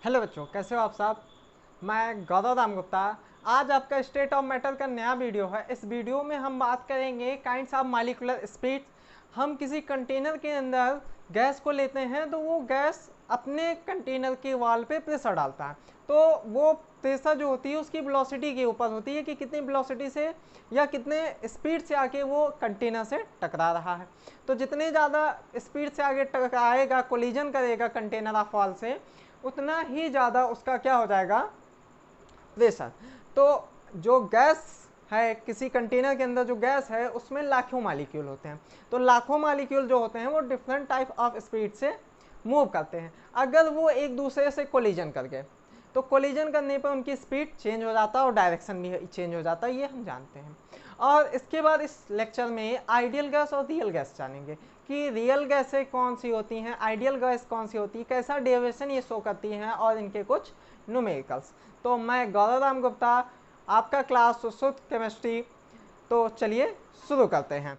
Hello बच्चों, कैसे हो आप सब। मैं गौरव राम गुप्ता। आज आपका स्टेट ऑफ मैटर का नया वीडियो है। इस वीडियो में हम बात करेंगे काइंड्स ऑफ मॉलिक्यूलर स्पीड्स। हम किसी कंटेनर के अंदर गैस को लेते हैं तो वो गैस अपने कंटेनर के वॉल पे प्रेशर डालता है। तो वो प्रेशर जो होती है उसकी वेलोसिटी के ऊपर होती है कि कितनी वेलोसिटी से या कितने स्पीड से आके वो कंटेनर से टकरा रहा है। तो जितने ज़्यादा स्पीड से आगे टकराएगा, कोलिजन करेगा कंटेनर ऑफ वॉल से, उतना ही ज़्यादा उसका क्या हो जाएगा, प्रेशर। तो जो गैस है, किसी कंटेनर के अंदर जो गैस है उसमें लाखों मॉलिक्यूल होते हैं। तो लाखों मॉलिक्यूल जो होते हैं वो डिफरेंट टाइप ऑफ स्पीड से मूव करते हैं। अगर वो एक दूसरे से कोलिजन कर गए तो कोलिजन करने पर उनकी स्पीड चेंज हो जाता है और डायरेक्शन भी चेंज हो जाता है, ये हम जानते हैं। और इसके बाद इस लेक्चर में आइडियल गैस और रियल गैस जानेंगे कि रियल गैसें कौन सी होती हैं, आइडियल गैस कौन सी होती है, कैसा डेविएशन ये शो करती हैं और इनके कुछ न्यूमेरिकल्स। तो मैं गौरव राम गुप्ता, आपका क्लास शुद्ध केमिस्ट्री। तो चलिए शुरू करते हैं।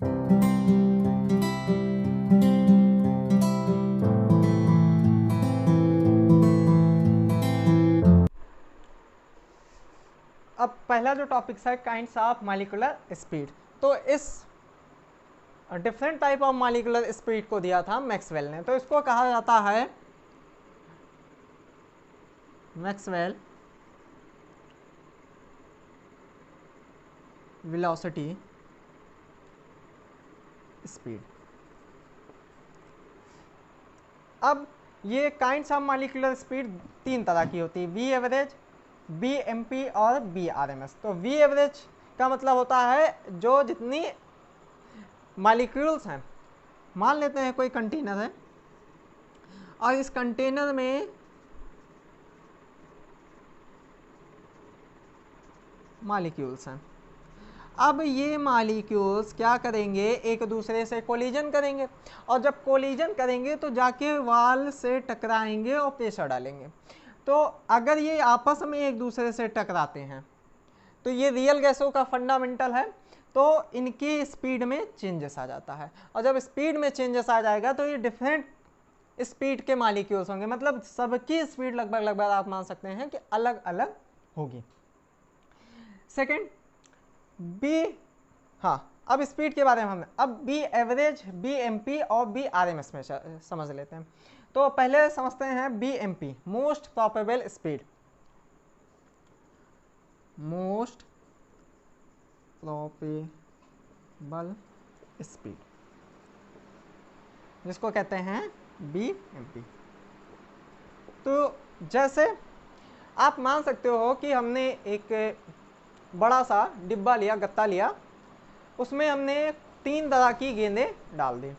अब पहला जो टॉपिक है काइंड्स ऑफ मॉलिक्यूलर स्पीड। तो इस different type of molecular speed को दिया था मैक्सवेल ने। तो इसको कहा जाता है मैक्सवेल वेलोसिटी स्पीड। अब ये काइंड्स ऑफ मॉलिक्यूलर स्पीड तीन तरह की होती है, V average, V M P और बी आर एम एस। तो वी एवरेज का मतलब होता है जो जितनी मॉलिक्यूल्स हैं, मान लेते हैं कोई कंटेनर है और इस कंटेनर में मॉलिक्यूल्स हैं। अब ये मॉलिक्यूल्स क्या करेंगे, एक दूसरे से कोलिजन करेंगे और जब कोलिजन करेंगे तो जाके वॉल से टकराएंगे और प्रेशर डालेंगे। तो अगर ये आपस में एक दूसरे से टकराते हैं तो ये रियल गैसों का फंडामेंटल है। तो इनकी स्पीड में चेंजेस आ जाता है और जब स्पीड में चेंजेस आ जाएगा तो ये डिफरेंट स्पीड के मॉलिक्यूल्स होंगे, मतलब सबकी स्पीड लगभग आप मान सकते हैं कि अलग अलग होगी। सेकेंड बी, हाँ अब स्पीड के बारे में हमने अब V average, V M P और बी आर एम एस में समझ लेते हैं। तो पहले समझते हैं B M P, most probable speed. Most probable speed जिसको कहते हैं बी एम पी। तो जैसे आप मान सकते हो कि हमने एक बड़ा सा डिब्बा लिया, गत्ता लिया, उसमें हमने तीन तरह की गेंदें डाल दी।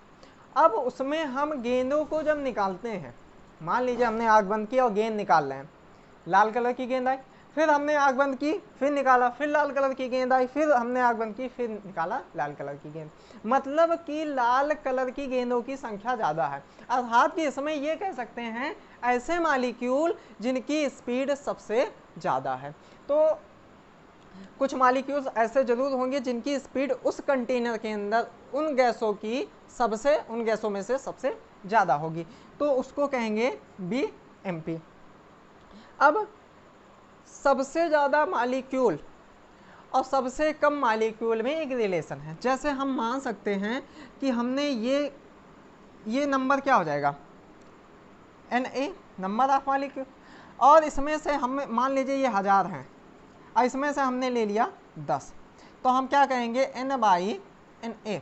अब उसमें हम गेंदों को जब निकालते हैं, मान लीजिए हमने आग बंद की और गेंद निकाल रहे हैं, लाल कलर की गेंद आई, फिर हमने आग बंद की, फिर निकाला, फिर लाल कलर की गेंद आई, फिर हमने आग बंद की, फिर निकाला लाल कलर की गेंद। मतलब कि लाल कलर की गेंदों की संख्या ज़्यादा है। अर्थात कि इसमें यह कह सकते हैं ऐसे मॉलिक्यूल जिनकी स्पीड सबसे ज़्यादा है। तो कुछ मॉलिक्यूल्स ऐसे जरूर होंगे जिनकी स्पीड उस कंटेनर के अंदर उन गैसों में से सबसे ज़्यादा होगी, तो उसको कहेंगे बी एम पी। अब सबसे ज़्यादा मॉलिक्यूल और सबसे कम मॉलिक्यूल में एक रिलेशन है। जैसे हम मान सकते हैं कि हमने ये नंबर क्या हो जाएगा, N A, number of molecule, और इसमें से हम मान लीजिए ये 1000 हैं और इसमें से हमने ले लिया 10, तो हम क्या कहेंगे, एन बाई एन ए।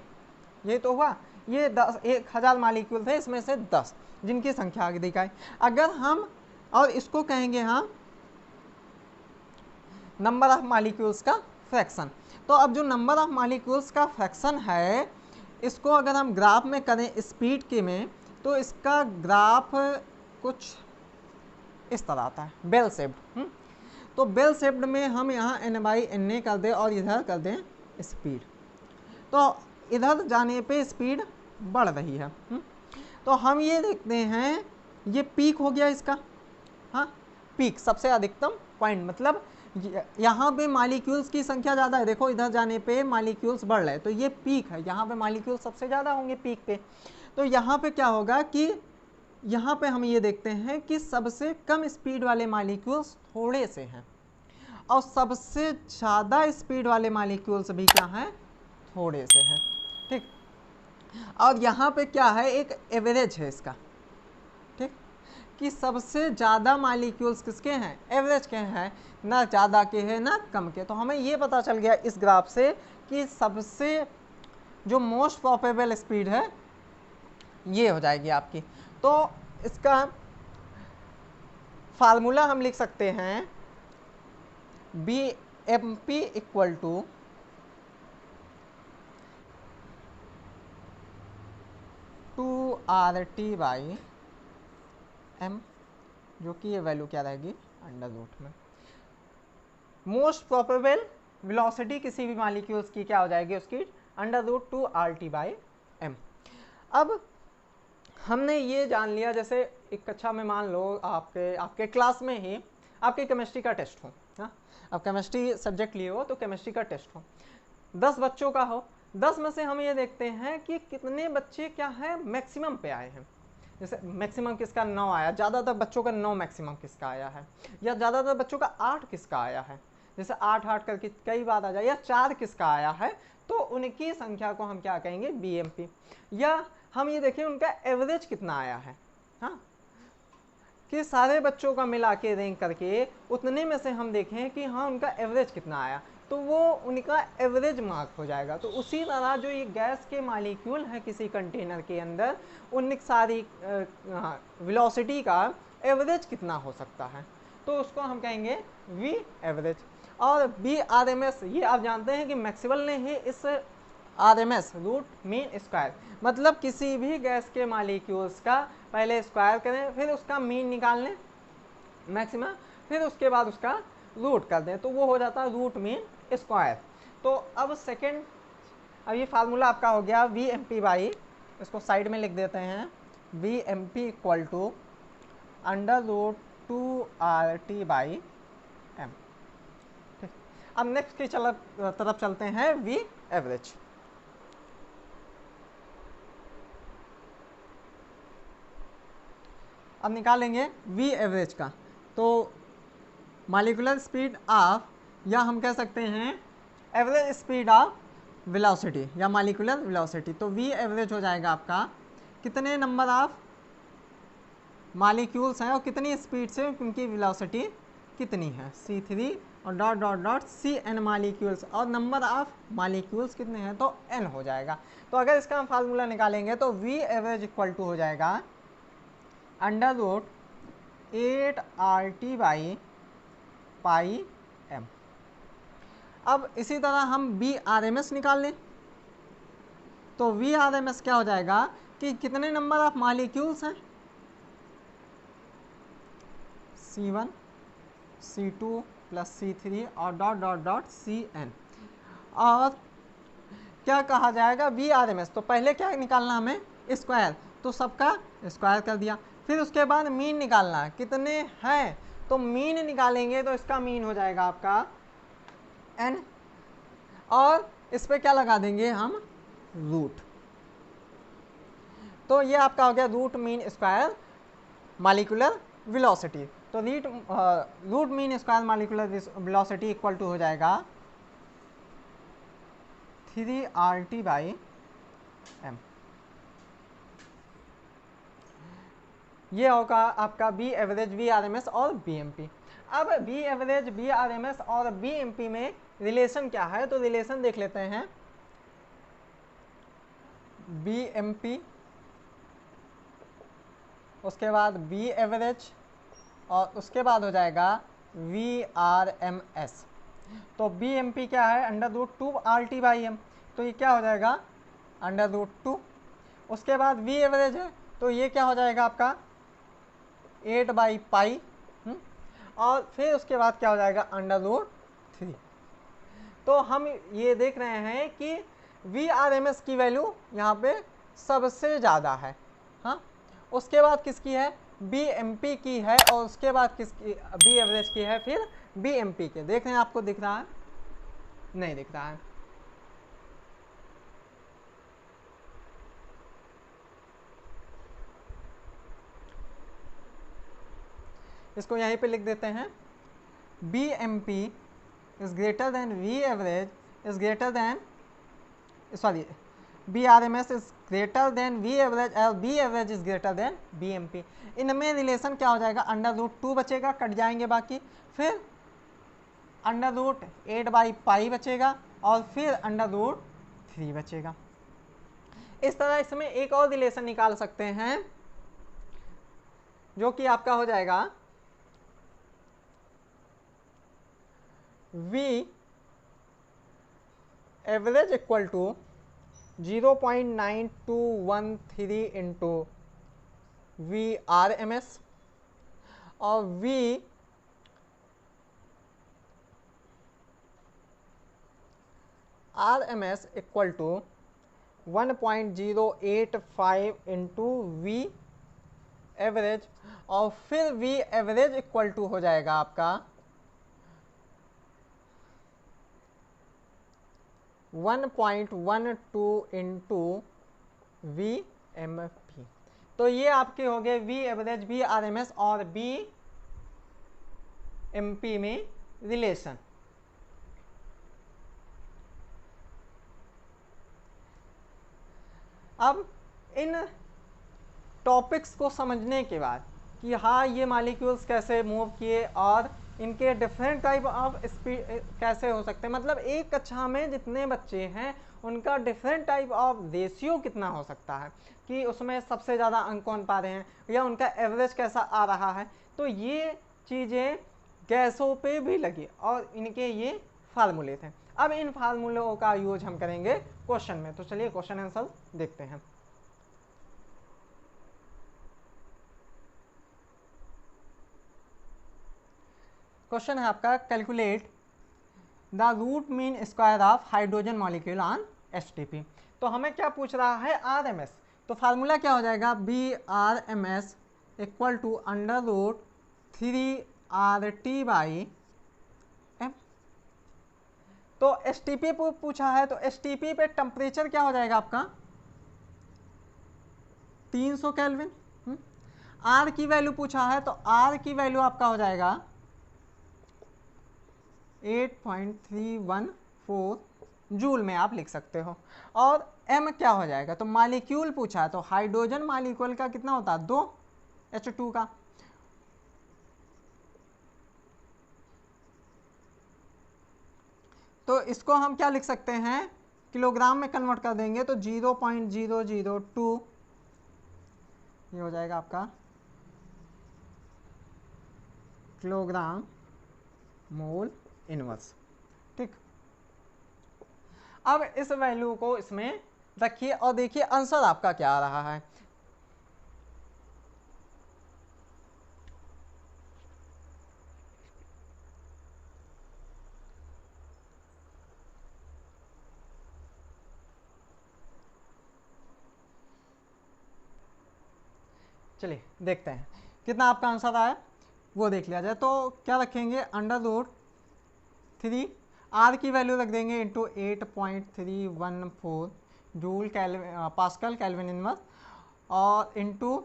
ये तो हुआ, ये 1000 मॉलिक्यूल थे, इसमें से 10 जिनकी संख्या आगे दिखाई। अगर हम और इसको कहेंगे हम नंबर ऑफ मॉलिक्यूल्स का फ्रैक्शन। तो अब जो नंबर ऑफ मॉलिक्यूल्स का फ्रैक्शन है, इसको अगर हम ग्राफ में करें स्पीड के में, तो इसका ग्राफ कुछ इस तरह आता है, बेल शेप्ड। तो बेल शेप्ड में हम यहाँ एन बाई एन ए कर दें और इधर कर दें स्पीड, तो इधर जाने पे स्पीड बढ़ रही है। तो हम ये देखते हैं, ये पीक हो गया इसका, हाँ पीक सबसे अधिकतम पॉइंट, मतलब यहाँ पे मॉलिक्यूल्स की संख्या ज़्यादा है। देखो इधर जाने पे मॉलिक्यूल्स बढ़ रहे हैं, तो ये पीक है, यहाँ पे मॉलिक्यूल्स सबसे ज़्यादा होंगे पीक पे। तो यहाँ पे क्या होगा कि यहाँ पे हम ये देखते हैं कि सबसे कम स्पीड वाले मॉलिक्यूल्स थोड़े से हैं और सबसे ज़्यादा स्पीड वाले मॉलिक्यूल्स भी क्या हैं, थोड़े से हैं। ठीक, और यहाँ पे क्या है, एक एवरेज है इसका। ठीक, कि सबसे ज़्यादा मॉलिक्यूल्स किसके हैं, एवरेज के हैं, ना ज़्यादा के हैं ना कम के। तो हमें ये पता चल गया इस ग्राफ से कि सबसे जो मोस्ट प्रोबेबल स्पीड है ये हो जाएगी आपकी। तो इसका फार्मूला हम लिख सकते हैं B M P equal to R T by M, जो कि ये वैल्यू क्या रहेगी, अंडर रूट में मोस्ट प्रोबेबल वेलोसिटी किसी भी मॉलिक्यूल्स की क्या हो जाएगी, उसकी अंडर रूट 2 RT/m। अब हमने ये जान लिया, जैसे एक कक्षा में मान लो आपके क्लास में ही आपके केमिस्ट्री का टेस्ट हो, हाँ, अब केमिस्ट्री सब्जेक्ट लिए हो तो केमिस्ट्री का टेस्ट हो, 10 बच्चों का हो, 10 में से हम ये देखते हैं कि कितने बच्चे क्या है मैक्सिमम पे आए हैं। जैसे मैक्सिमम किसका 9 आया, ज़्यादातर बच्चों का 9 मैक्सिमम किसका आया है, या ज़्यादातर बच्चों का 8 किसका आया है, जैसे 8 करके कई बार आ जाए, या 4 किसका आया है, तो उनकी संख्या को हम क्या कहेंगे, BMP। या हम ये देखें उनका एवरेज कितना आया है, हाँ, कि सारे बच्चों का मिला के रैंक करके उतने में से हम देखें कि हाँ उनका एवरेज कितना आया, तो वो उनका एवरेज मार्क हो जाएगा। तो उसी तरह जो ये गैस के मॉलिक्यूल हैं किसी कंटेनर के अंदर, उन सारी वेलोसिटी का एवरेज कितना हो सकता है, तो उसको हम कहेंगे V एवरेज। और BRMS ये आप जानते हैं कि मैक्सवेल ने ही इस RMS रूट मीन स्क्वायर, मतलब किसी भी गैस के मॉलिक्यूल्स का पहले स्क्वायर करें, फिर उसका मीन निकाल लें मैक्सिमम, फिर उसके बाद उसका रूट कर दें, तो वो हो जाता है रूट मीन स्क्वायर। तो अब सेकेंड, अब ये फार्मूला आपका हो गया VMP बाई, इसको साइड में लिख देते हैं, VMP equal to under root 2RT/m। ठीक, अब नेक्स्ट की तरफ चलते हैं, V एवरेज। अब निकालेंगे V एवरेज का, तो मॉलिक्यूलर स्पीड ऑफ, या हम कह सकते हैं एवरेज स्पीड ऑफ वेलोसिटी या मॉलिक्यूलर वेलोसिटी। तो V एवरेज हो जाएगा आपका कितने नंबर ऑफ मॉलिक्यूल्स हैं और कितनी स्पीड से उनकी वेलोसिटी कितनी है, C3 और dot dot dot CN molecules, और नंबर ऑफ मॉलिक्यूल्स कितने हैं तो N हो जाएगा। तो अगर इसका हम फार्मूला निकालेंगे तो V एवरेज इक्वल टू हो जाएगा अंडर रूट 8RT/m। अब इसी तरह हम BRMS निकाल लें, तो VRMS क्या हो जाएगा कि कितने नंबर ऑफ मॉलिक्यूल्स हैं, C1 C2 प्लस C3 और डॉट डॉट डॉट CN, और क्या कहा जाएगा VRMS। तो पहले क्या निकालना हमें, स्क्वायर, तो सबका स्क्वायर कर दिया, फिर उसके बाद मीन निकालना है कितने हैं, तो मीन निकालेंगे तो इसका मीन हो जाएगा आपका N, और इस पर क्या लगा देंगे हम, रूट। तो ये आपका हो गया root mean square molecular velocity. तो root mean square molecular velocity equal to हो जाएगा 3RT/m। ये होगा आपका B एवरेज, VRMS और BMP। अब B एवरेज, VRMS और BMP में रिलेशन क्या है, तो रिलेशन देख लेते हैं। BMP, उसके बाद B एवरेज, और उसके बाद हो जाएगा VRMS। तो BMP क्या है, अंडर रूट 2RT/m, तो ये क्या हो जाएगा अंडर रूट 2। उसके बाद V एवरेज है, तो ये क्या हो जाएगा आपका 8/पाई, और फिर उसके बाद क्या हो जाएगा अंडर रूट 3। तो हम ये देख रहे हैं कि VRMS की वैल्यू यहाँ पे सबसे ज़्यादा है, हाँ, उसके बाद किसकी है, BMP की है, और उसके बाद किसकी, B एवरेज की है, फिर BMP के। देख रहे हैं, आपको दिख रहा है, नहीं दिख रहा है। इसको यहीं पे लिख देते हैं, B M P is greater than V average is greater than, sorry, B R M S is greater than V average और B average is greater than B M P. इनमें रिलेशन क्या हो जाएगा, √2 बचेगा, कट जाएंगे बाकी, फिर √8/पाई बचेगा और फिर √3 बचेगा। इस तरह इसमें एक और रिलेशन निकाल सकते हैं जो कि आपका हो जाएगा v average equal to 0.9213 into V R M S और v R M S equal to 1.085 into V average और फिर वी एवरेज इक्वल टू हो जाएगा आपका 1.12 इंटू वी एम पी। तो ये आपके हो गए V average, V R M S और बी एम पी में रिलेशन। अब इन टॉपिक्स को समझने के बाद कि हाँ ये मॉलिक्यूल्स कैसे मूव किए और इनके डिफरेंट टाइप ऑफ स्पीड कैसे हो सकते हैं, मतलब एक कक्षा में जितने बच्चे हैं उनका डिफरेंट टाइप ऑफ रेशियो कितना हो सकता है, कि उसमें सबसे ज़्यादा अंक कौन पा रहे हैं या उनका एवरेज कैसा आ रहा है। तो ये चीज़ें गैसों पे भी लगी और इनके ये फार्मूले थे। अब इन फार्मूलों का यूज हम करेंगे क्वेश्चन में। तो चलिए क्वेश्चन आंसर देखते हैं। क्वेश्चन है आपका, calculate the root mean square of hydrogen molecule on HTP. तो हमें क्या पूछ रहा है, आरएमएस। तो फार्मूला क्या हो जाएगा, V R M S equal to √3RT/m। तो एचटीपी पूछा है, तो एचटीपी पे टेम्परेचर क्या हो जाएगा आपका 300 केल्विन। आर की वैल्यू पूछा है, तो आर की वैल्यू आपका हो जाएगा 8.314 जूल में आप लिख सकते हो। और m क्या हो जाएगा, तो मॉलिक्यूल पूछा है, तो हाइड्रोजन मॉलिक्यूल का कितना होता है 2 H2 का। तो इसको हम क्या लिख सकते हैं, किलोग्राम में कन्वर्ट कर देंगे तो 0.002 ये हो जाएगा आपका किलोग्राम मोल इनवर्स। ठीक, अब इस वैल्यू को इसमें रखिए और देखिए आंसर आपका क्या आ रहा है। चलिए देखते हैं कितना आपका आंसर आया, वो देख लिया जाए। तो क्या रखेंगे, √3, आर की वैल्यू रख देंगे into 8.314 joule pascal kelvin inverse और इंटू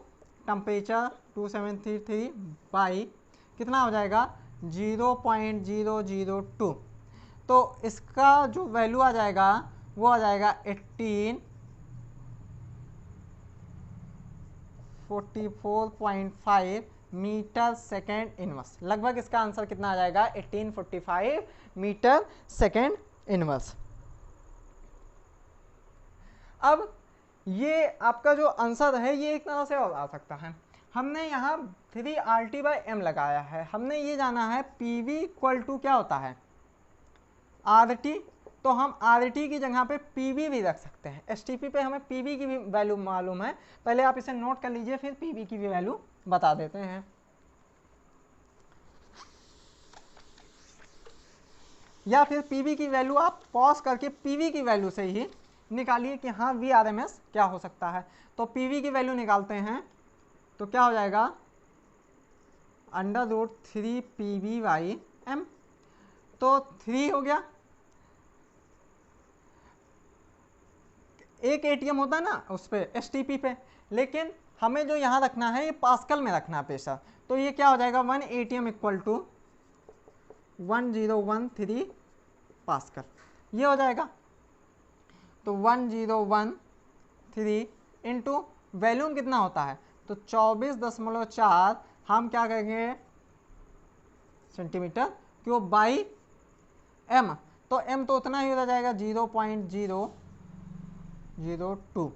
टेम्परेचर 2733 बाई कितना हो जाएगा 0.002। तो इसका जो वैल्यू आ जाएगा वो आ जाएगा 1844.5 मीटर सेकेंड इनवर्स। लगभग इसका आंसर कितना आ जाएगा 1845 मीटर सेकेंड इनवर्स। अब ये आपका जो आंसर है ये एक तरह से और आ सकता है। हमने यहाँ 3RT/m लगाया है, हमने ये जाना है PV इक्वल टू क्या होता है RT, तो हम RT की जगह पे PV भी रख सकते हैं। STP पे हमें PV की भी वैल्यू मालूम है, पहले आप इसे नोट कर लीजिए फिर PV की भी वैल्यू बता देते हैं। या फिर PV की वैल्यू आप पॉज करके PV की वैल्यू से ही निकालिए कि हाँ VRMS क्या हो सकता है। तो PV की वैल्यू निकालते हैं तो क्या हो जाएगा √3PV/m। तो 3 हो गया, एक ATM होता है ना उस पर STP पे, लेकिन हमें जो यहाँ रखना है ये पास्कल में रखना है प्रेशर, तो ये क्या हो जाएगा 1 atm इक्वल टू 1013 पास्कल, ये हो जाएगा। तो 1013 इंटू वैल्यूम कितना होता है, तो 24.4 हम क्या करेंगे सेंटीमीटर क्यूब बाई एम, तो एम तो उतना ही हो जाएगा 0.002।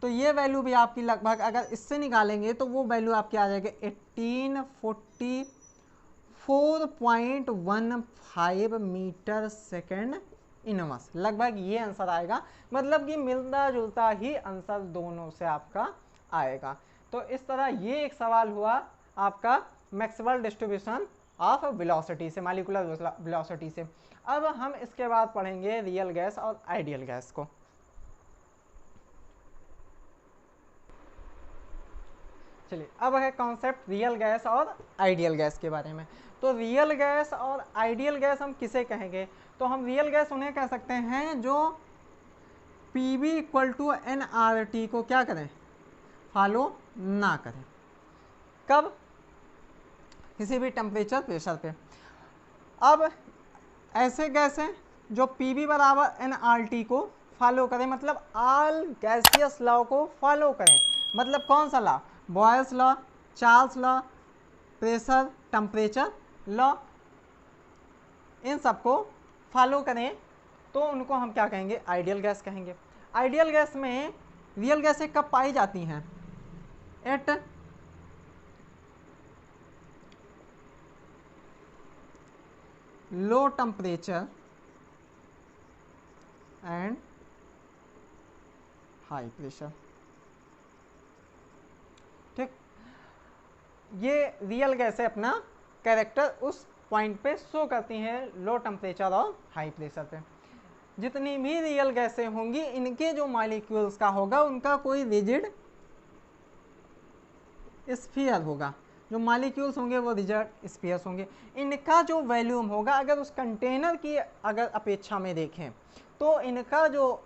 तो ये वैल्यू भी आपकी लगभग अगर इससे निकालेंगे तो वो वैल्यू आपकी आ जाएगी 1844.15 मीटर सेकेंड इनवर्स, लगभग ये आंसर आएगा। मतलब कि मिलता जुलता ही आंसर दोनों से आपका आएगा। तो इस तरह ये एक सवाल हुआ आपका मैक्सवेल डिस्ट्रीब्यूशन ऑफ वेलोसिटी से, मॉलिक्यूलर वेलोसिटी से। अब हम इसके बाद पढ़ेंगे रियल गैस और आइडियल गैस को। चलिए अब है कॉन्सेप्ट रियल गैस और आइडियल गैस के बारे में। तो रियल गैस और आइडियल गैस हम किसे कहेंगे, तो हम रियल गैस उन्हें कह सकते हैं जो PV इक्वल टू nRT को क्या करें, फॉलो ना करें। कब, किसी भी टेम्परेचर प्रेशर पे। अब ऐसे गैस हैं जो PV बराबर nRT को फॉलो करें, मतलब ऑल गैसियस लॉ को फॉलो करें। मतलब कौन सा law, Boyle's law, Charles law, pressure temperature law, इन सबको फॉलो करें तो उनको हम क्या कहेंगे, आइडियल गैस कहेंगे। आइडियल गैस में रियल गैसें कब पाई जाती हैं, at low temperature and high pressure. ठीक, ये रियल गैसें अपना कैरेक्टर उस पॉइंट पे शो करती हैं, लो टेम्परेचर और हाई प्रेशर पे। जितनी भी रियल गैसें होंगी इनके जो मॉलिक्यूल्स का होगा उनका कोई रिजिड स्फीयर होगा, जो मॉलिक्यूल्स होंगे वो रिजिड स्फीयर्स होंगे। इनका जो वॉल्यूम होगा अगर उस कंटेनर की अगर अपेक्षा में देखें तो इनका जो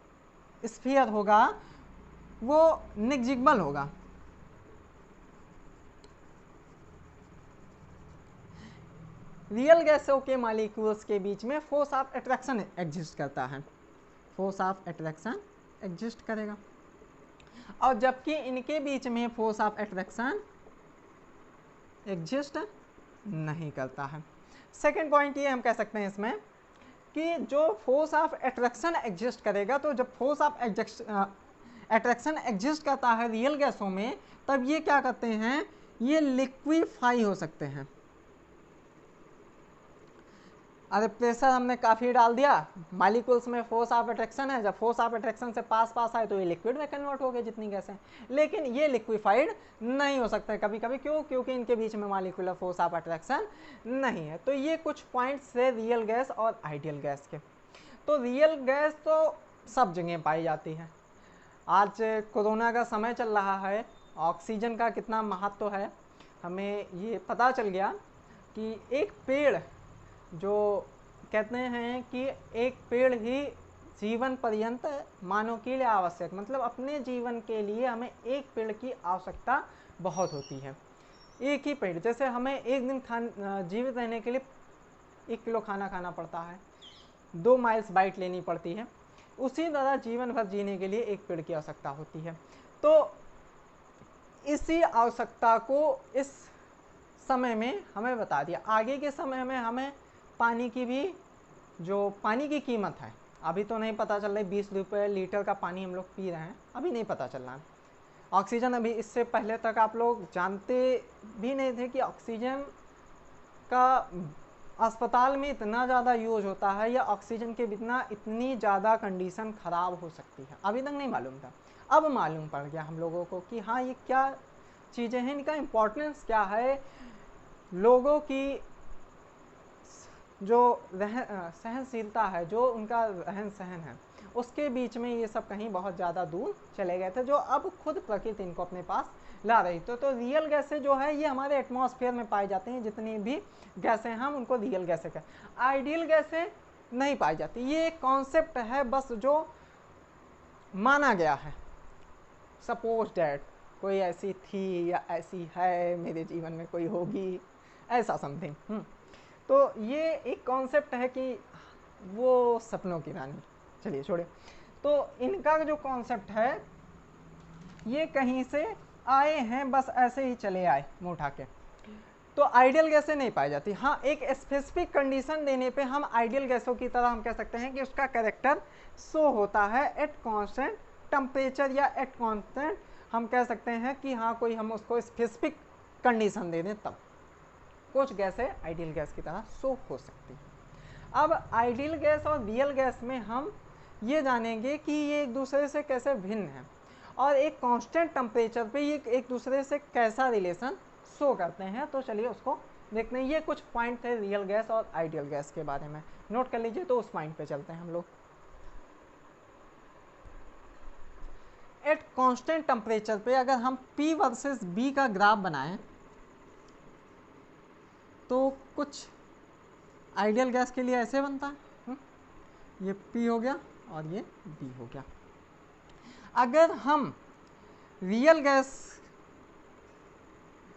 स्फीयर होगा वो नेग्लिजिबल होगा। रियल गैसों के मॉलिक्यूल्स के बीच में फोर्स ऑफ अट्रैक्शन एग्जिस्ट करता है, फोर्स ऑफ अट्रैक्शन एग्जिस्ट करेगा, और जबकि इनके बीच में फोर्स ऑफ अट्रैक्शन एग्जिस्ट नहीं करता है। सेकेंड पॉइंट ये हम कह सकते हैं इसमें कि जो फोर्स ऑफ अट्रैक्शन एग्जिस्ट करेगा, तो जब फोर्स ऑफ अट्रैक्शन एग्जिस्ट करता है रियल गैसों में, तब ये क्या करते हैं, ये लिक्विफाई हो सकते हैं। अरे प्रेशर हमने काफ़ी डाल दिया, मॉलिक्यूल्स में फोर्स ऑफ अट्रैक्शन है, जब फोर्स ऑफ अट्रैक्शन से पास आए तो ये लिक्विड में कन्वर्ट हो गए जितनी गैस है, लेकिन ये लिक्विफाइड नहीं हो सकता कभी कभी। क्यों, क्योंकि इनके बीच में मॉलिक्यूलर फोर्स ऑफ अट्रैक्शन नहीं है। तो ये कुछ पॉइंट्स है रियल गैस और आइडियल गैस के। तो रियल गैस तो सब जगह पाई जाती है। आज कोरोना का समय चल रहा है, ऑक्सीजन का कितना महत्व है हमें ये पता चल गया कि एक पेड़, जो कहते हैं कि एक पेड़ ही जीवन पर्यंत मानव के लिए आवश्यक, मतलब अपने जीवन के लिए हमें एक पेड़ की आवश्यकता बहुत होती है। एक ही पेड़, जैसे हमें एक दिन जीवित रहने के लिए 1 किलो खाना खाना पड़ता है, 2 माइल्स बाइट लेनी पड़ती है, उसी तरह जीवन भर जीने के लिए एक पेड़ की आवश्यकता होती है। तो इसी आवश्यकता को इस समय में हमें बता दिया। आगे के समय में हमें पानी की भी, जो पानी की कीमत है अभी तो नहीं पता चल रही, 20 रुपये लीटर का पानी हम लोग पी रहे हैं, अभी नहीं पता चल रहा है। ऑक्सीजन अभी इससे पहले तक आप लोग जानते भी नहीं थे कि ऑक्सीजन का अस्पताल में इतना ज़्यादा यूज होता है, या ऑक्सीजन के बिना इतनी ज़्यादा कंडीशन ख़राब हो सकती है, अभी तक नहीं मालूम था। अब मालूम पड़ गया हम लोगों को कि हाँ ये क्या चीज़ें हैं, इनका इम्पोर्टेंस क्या है, लोगों की जो सहनशीलता है, जो उनका रहन सहन है, उसके बीच में ये सब कहीं बहुत ज़्यादा दूर चले गए थे, जो अब खुद प्रकृति इनको अपने पास ला रही। तो रियल गैसें जो है ये हमारे एटमॉस्फेयर में पाई जाती हैं, जितनी भी गैसें हम उनको रियल गैसें कहते हैं। आइडियल गैसें नहीं पाई जाती, ये एक कॉन्सेप्ट है बस जो माना गया है, सपोज डैट कोई ऐसी थी या ऐसी है, मेरे जीवन में कोई होगी, ऐसा समथिंग। तो ये एक कॉन्सेप्ट है कि वो सपनों की रानी, चलिए छोड़िए। तो इनका जो कॉन्सेप्ट है ये कहीं से आए हैं, बस ऐसे ही चले आए मुंह उठा के। तो आइडियल गैसें नहीं पाई जाती। हाँ, एक स्पेसिफिक कंडीशन देने पे हम आइडियल गैसों की तरह हम कह सकते हैं कि उसका कैरेक्टर शो होता है एट कांस्टेंट टेम्परेचर, या एट कांस्टेंट हम कह सकते हैं कि हाँ कोई हम उसको स्पेसिफिक कंडीशन दे दें, तब कुछ गैसें आइडियल गैस की तरह शो हो सकती हैं। अब आइडियल गैस और रियल गैस में हम ये जानेंगे कि ये एक दूसरे से कैसे भिन्न हैं और एक कांस्टेंट टेम्परेचर पे ये एक दूसरे से कैसा रिलेशन शो करते हैं। तो चलिए उसको देखते हैं। ये कुछ पॉइंट थे रियल गैस और आइडियल गैस के बारे में, नोट कर लीजिए। तो उस पॉइंट पे चलते हैं हम लोग। एट कांस्टेंट टेम्परेचर पे अगर हम P वर्सेस B का ग्राफ बनाएं तो कुछ आइडियल गैस के लिए ऐसे बनता है। ये P हो गया और ये B हो गया। अगर हम रियल गैस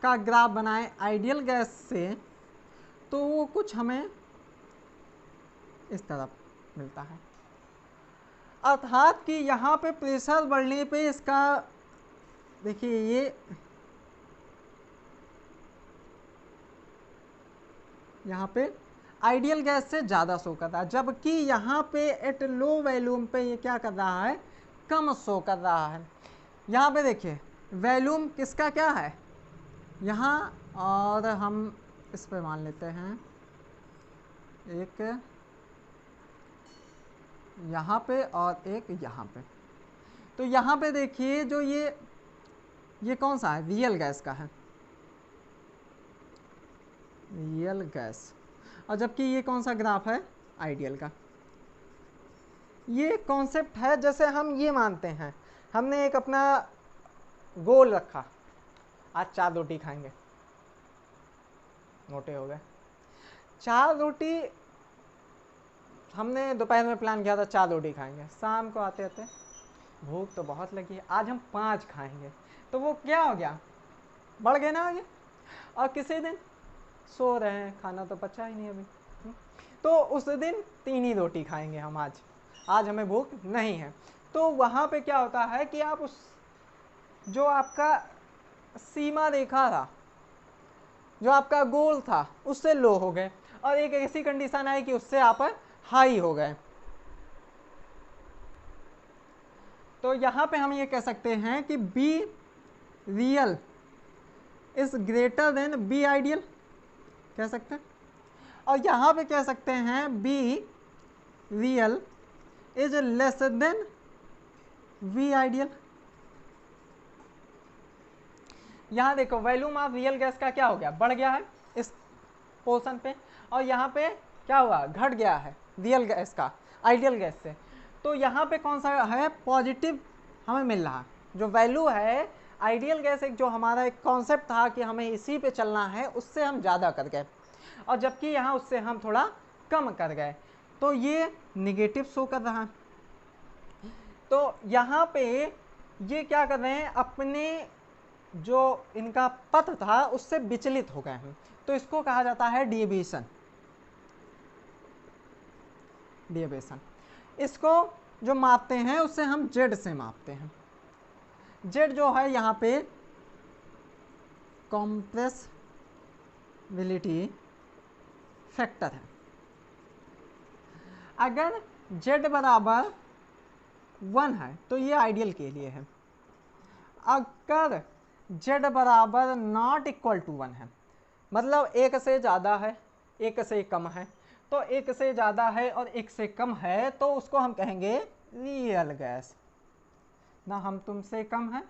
का ग्राफ बनाएं आइडियल गैस से तो वो कुछ हमें इस तरफ मिलता है, अर्थात कि यहाँ पे प्रेशर बढ़ने पे इसका देखिए ये यहाँ पे आइडियल गैस से ज़्यादा शो कर रहा है, जबकि यहाँ पे एट लो वैल्यूम पे ये क्या कर रहा है, कम शो कर रहा है। यहाँ पे देखिए वैल्यूम किसका क्या है यहाँ, और हम इस पे मान लेते हैं एक यहाँ पे और एक यहाँ पे। तो यहाँ पे देखिए जो ये कौन सा है, रियल गैस का है, रियल गैस, और जबकि ये कौन सा ग्राफ है, आइडियल का। ये कॉन्सेप्ट है जैसे हम ये मानते हैं, हमने एक अपना गोल रखा, आज 4 रोटी खाएंगे, मोटे हो गए। 4 रोटी हमने दोपहर में प्लान किया था, 4 रोटी खाएंगे। शाम को आते आते भूख तो बहुत लगी है, आज हम 5 खाएंगे। तो वो क्या हो गया, बढ़ गए ना आगे। और किसी दिन सो रहे हैं, खाना तो पचा ही नहीं अभी, तो उस दिन 3 ही रोटी खाएंगे हम, आज हमें भूख नहीं है। तो वहाँ पे क्या होता है कि आप उस जो आपका सीमा रेखा था, जो आपका गोल था, उससे लो हो गए, और एक ऐसी कंडीशन आई कि उससे आप हाई हो गए। तो यहाँ पे हम ये कह सकते हैं कि V real is greater than V ideal, कह सकते हैं। और यहाँ पे कह सकते हैं V real is less than V ideal. यहाँ देखो वैल्यूम ऑफ रियल गैस का क्या हो गया, बढ़ गया है इस पोर्शन पे, और यहाँ पे क्या हुआ, घट गया है रियल गैस का आइडियल गैस से। तो यहाँ पे कौन सा है, पॉजिटिव हमें मिल रहा, जो वैल्यू है आइडियल गैस, एक जो हमारा एक कॉन्सेप्ट था कि हमें इसी पे चलना है, उससे हम ज़्यादा कर गए, और जबकि यहाँ उससे हम थोड़ा कम कर गए, तो ये निगेटिव शो कर रहा है। तो यहाँ पे ये क्या कर रहे हैं, अपने जो इनका पथ था उससे विचलित हो गए हैं, तो इसको कहा जाता है डेविएशन। डेविएशन इसको जो मापते हैं उससे हम जेड से मापते हैं। जेड जो है यहाँ पे कंप्रेसिबिलिटी फैक्टर है। अगर जेड बराबर 1 है तो ये आइडियल के लिए है। अगर जेड बराबर नॉट इक्वल टू 1 है, मतलब 1 से ज़्यादा है, 1 से कम है, तो 1 से ज़्यादा है और 1 से कम है, तो उसको हम कहेंगे रियल गैस। ना हम तुमसे कम है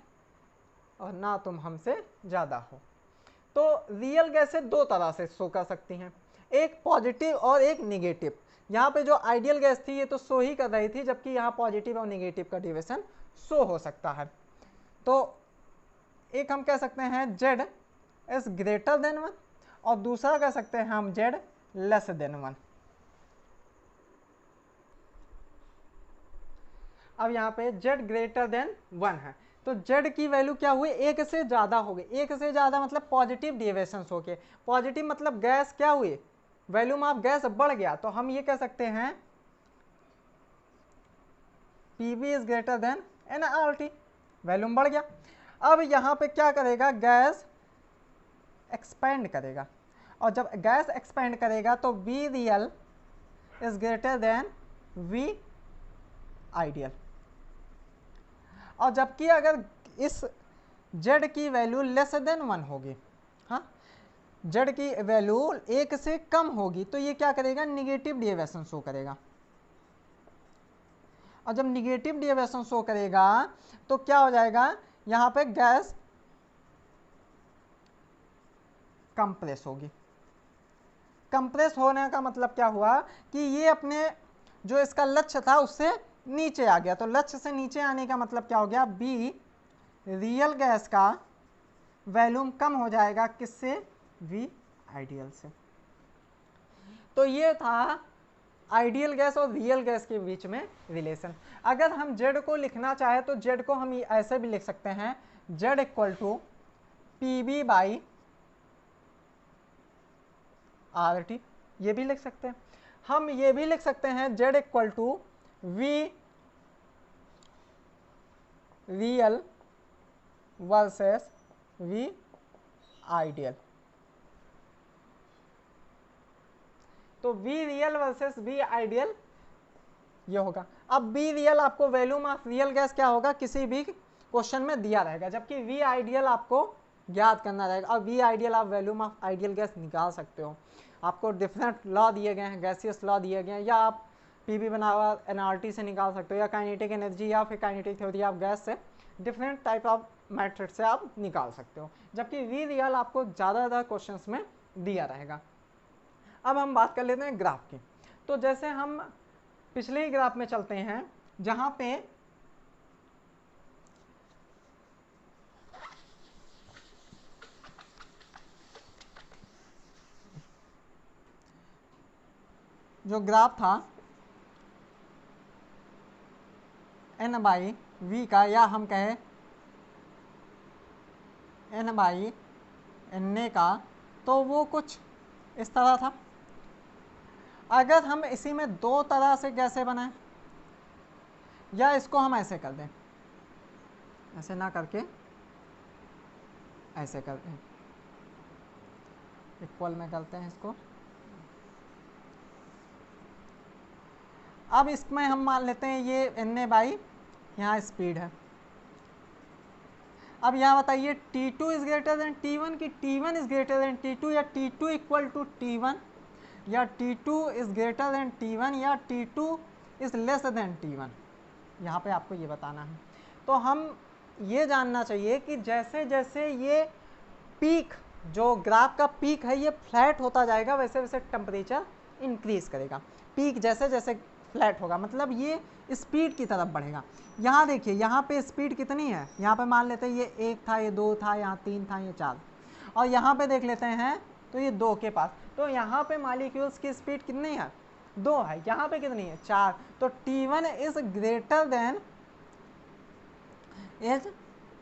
और ना तुम हमसे ज़्यादा हो। तो रियल गैसें 2 तरह से शो कर सकती हैं, एक पॉजिटिव और एक निगेटिव। यहाँ पे जो आइडियल गैस थी ये तो शो ही कर रही थी, जबकि यहाँ पॉजिटिव और निगेटिव का डेविएशन शो हो सकता है। तो एक हम कह सकते हैं जेड इज ग्रेटर देन 1, और दूसरा कह सकते हैं हम जेड लेस देन 1। अब यहाँ पे जेड ग्रेटर देन 1 है, तो जेड की वैल्यू क्या हुई, एक से ज़्यादा हो गई। एक से ज़्यादा मतलब पॉजिटिव डिविएशंस हो गए। पॉजिटिव मतलब गैस क्या हुई, वैल्यूम ऑफ गैस बढ़ गया। तो हम ये कह सकते हैं PV is greater then NRT, volume बढ़ गया। अब यहाँ पे क्या करेगा, गैस एक्सपेंड करेगा, और जब गैस एक्सपेंड करेगा तो V real is greater than V ideal. और जबकि अगर इस जेड की वैल्यू लेस देन 1 होगी, हाँ, जेड की वैल्यू 1 से कम होगी, तो ये क्या करेगा, निगेटिव डेविएशन शो करेगा। और जब निगेटिव डेविएशन शो करेगा तो क्या हो जाएगा, यहाँ पे गैस कंप्रेस होगी। कंप्रेस होने का मतलब क्या हुआ कि ये अपने जो इसका लक्ष्य था उससे नीचे आ गया। तो लक्ष्य से नीचे आने का मतलब क्या हो गया, बी रियल गैस का वैल्यूम कम हो जाएगा, किससे, वी आइडियल से। तो ये था आइडियल गैस और रियल गैस के बीच में रिलेशन। अगर हम जेड को लिखना चाहे तो जेड को हम ऐसे भी लिख सकते हैं, Z equal to P V by R T, ये भी लिख सकते हैं। हम ये भी लिख सकते हैं Z equal to V real versus V ideal. तो V real versus V ideal ये होगा। अब वी रियल आपको वैल्यूम ऑफ रियल गैस क्या होगा, किसी भी क्वेश्चन में दिया रहेगा, जबकि वी आइडियल आपको ज्ञात करना रहेगा। और वी आइडियल आप वैल्यूम ऑफ आइडियल गैस निकाल सकते हो। आपको डिफरेंट लॉ दिए गए हैं, गैसियस लॉ दिए गए हैं, या आप पीवी बना हुआ एनआरटी से निकाल सकते हो, या काइनेटिक एनर्जी या फिर काइनेटिक थ्योरी ऑफ गैस से, डिफरेंट टाइप ऑफ मेथड से आप निकाल सकते हो। जबकि वी रियल आपको ज़्यादा क्वेश्चंस में दिया रहेगा। अब हम बात कर लेते हैं ग्राफ की। तो जैसे हम पिछले ही ग्राफ में चलते हैं, जहां पे जो ग्राफ था एन बाई वी का, या हम कहें एन बाई एन ए का, तो वो कुछ इस तरह था। अगर हम इसी में दो तरह से कैसे बनाएं, या इसको हम ऐसे कर दें, ऐसे ना करके ऐसे कर दें, इक्वल में करते हैं इसको। अब इसमें हम मान लेते हैं ये एन ए बाई यहाँ स्पीड है। अब यहाँ बताइए T2 is greater then T1 कि T1 is greater then T2, या T2 इक्वल टू T1, या T2 is greater then T1, या T2 is less then T1। यहाँ पे आपको ये बताना है। तो हम ये जानना चाहिए कि जैसे जैसे ये पीक, जो ग्राफ का पीक है, ये फ्लैट होता जाएगा, वैसे वैसे टेम्परेचर इंक्रीज करेगा। पीक जैसे जैसे फ्लैट होगा मतलब ये स्पीड की तरफ बढ़ेगा। यहाँ देखिए, यहाँ पे स्पीड कितनी है, यहाँ पे मान लेते हैं ये 1 था, ये 2 था, यहाँ 3 था, ये 4, और यहाँ पे देख लेते हैं तो ये 2 के पास। तो यहाँ पे मॉलिक्यूल्स की स्पीड कितनी है, 2 है। यहाँ पे कितनी है, 4। तो T1 is greater then as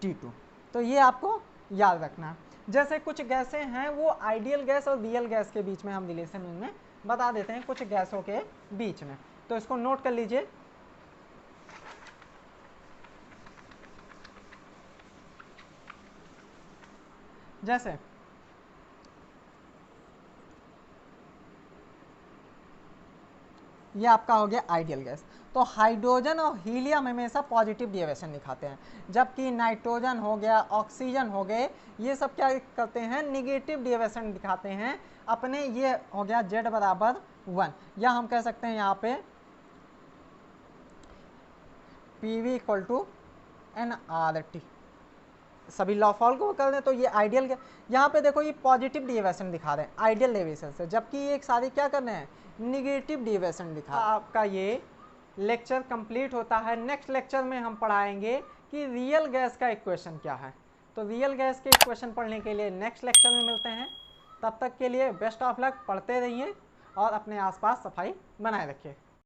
T2। तो ये आपको याद रखना है। जैसे कुछ गैसें हैं वो आइडियल गैस और रियल गैस के बीच में हम रिलेशन में बता देते हैं, कुछ गैसों के बीच में। तो इसको नोट कर लीजिए। जैसे ये आपका हो गया आइडियल गैस। तो हाइड्रोजन और हीलियम हमेशा पॉजिटिव डेविएशन दिखाते हैं, जबकि नाइट्रोजन हो गया, ऑक्सीजन हो गए, ये सब क्या करते हैं, निगेटिव डेविएशन दिखाते हैं अपने। ये हो गया जेड बराबर 1, या हम कह सकते हैं यहाँ पे पीवी इक्वल टू एनआरटी। सभी लॉ फॉल को कर दें तो ये आइडियल, यहाँ पे देखो ये पॉजिटिव डेविएशन दिखा रहे हैं आइडियल डेविएशन से, जबकि ये एक सारी क्या कर रहे हैं, निगेटिव डेविएशन दिखा। आपका ये लेक्चर कंप्लीट होता है। नेक्स्ट लेक्चर में हम पढ़ाएंगे कि रियल गैस का इक्वेशन क्या है। तो रियल गैस के इक्वेशन पढ़ने के लिए नेक्स्ट लेक्चर में मिलते हैं। तब तक के लिए बेस्ट ऑफ लक, पढ़ते रहिए और अपने आसपास सफाई बनाए रखिए।